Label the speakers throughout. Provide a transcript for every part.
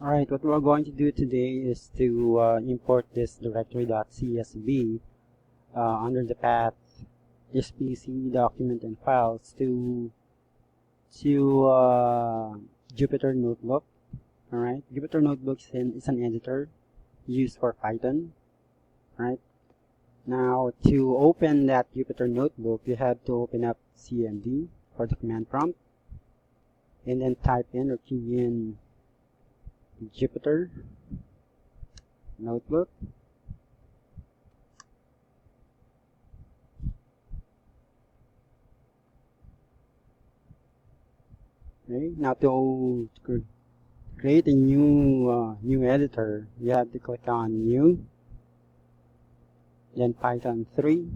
Speaker 1: Alright, what we're going to do today is to import this directory.csv under the path this PC document and files to Jupyter Notebook. Alright, Jupyter Notebook is an editor used for Python. Right now, to open that Jupyter Notebook, you have to open up CMD for the command prompt and then type in or key in Jupyter Notebook. Okay, now to create a new editor, you have to click on New, then Python 3.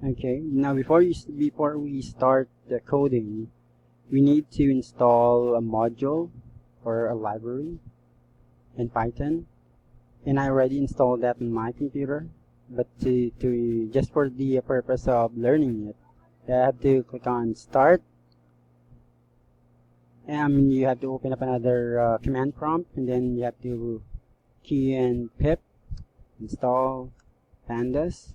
Speaker 1: Okay, now before we start the coding, we need to install a module or a library in Python, and I already installed that on my computer. But to just for the purpose of learning it, you have to click on Start, and you have to open up another command prompt, and then you have to key in pip install pandas,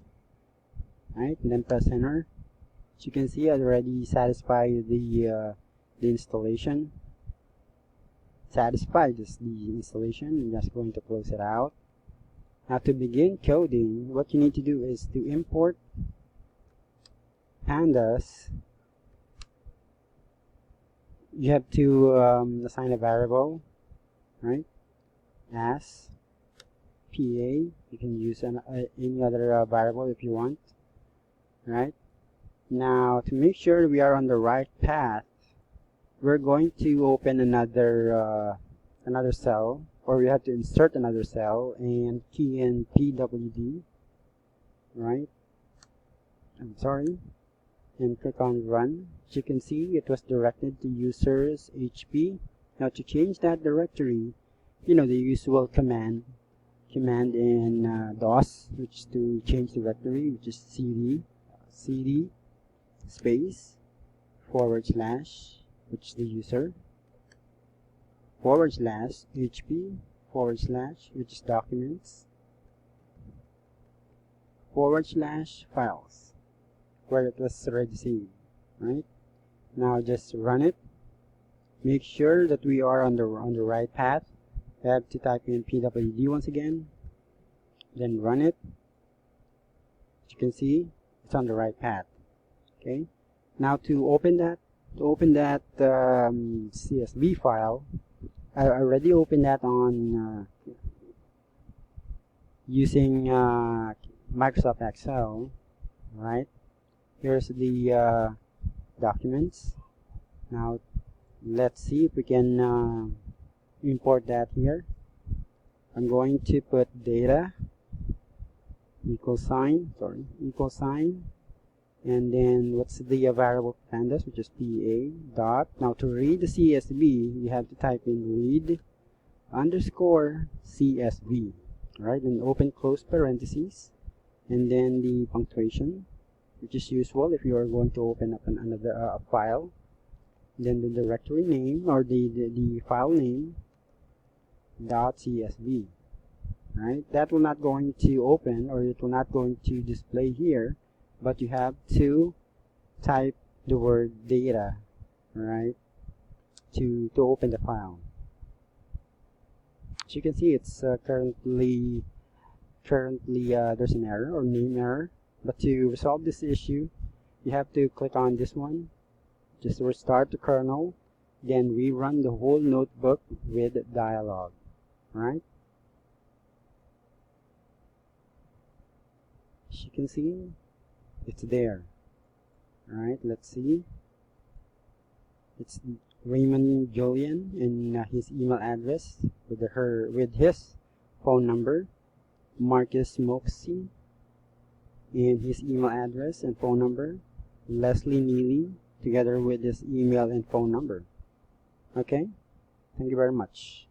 Speaker 1: right, and then press enter. As you can see, I already satisfied the installation. Satisfied is the installation. I'm just going to close it out. Now to begin coding, what you need to do is to import pandas. You have to assign a variable, right, as PA. You can use any other variable if you want, right? Now, to make sure we are on the right path, we're going to open another cell, or we have to insert another cell and key in PWD, right? I'm sorry, and click on Run. As you can see, it was directed to users HP. Now, to change that directory, the usual command in DOS, which is to change directory, which is cd space / which is the user, / HP / which is documents / files, where it was already saved. Right now, just run it. Make sure that we are on the right path. You have to type in PWD once again, then run it. As you can see, it's on the right path. Okay, now to open that CSV file, I already opened that on using Microsoft Excel. Right, here's the documents. Now let's see if we can import that here. I'm going to put data equal sign, and then what's the variable pandas, which is PA dot. Now to read the CSV, you have to type in read underscore CSV, right, and open close parentheses, and then the punctuation, which is usual if you are going to open up another file, then the directory name or the file name .csv, right? That will not going to open, or it will not going to display here, but you have to type the word data, right, to open the file. As you can see, it's currently there's an error or name error. But to resolve this issue, you have to click on this one, just restart the kernel, then rerun the whole notebook with dialog, right? As you can see, it's there. Alright, let's see. It's Raymond Julian and his email address with his phone number, Marcus Moxie, and his email address and phone number, Leslie Neely, together with his email and phone number. Okay, thank you very much.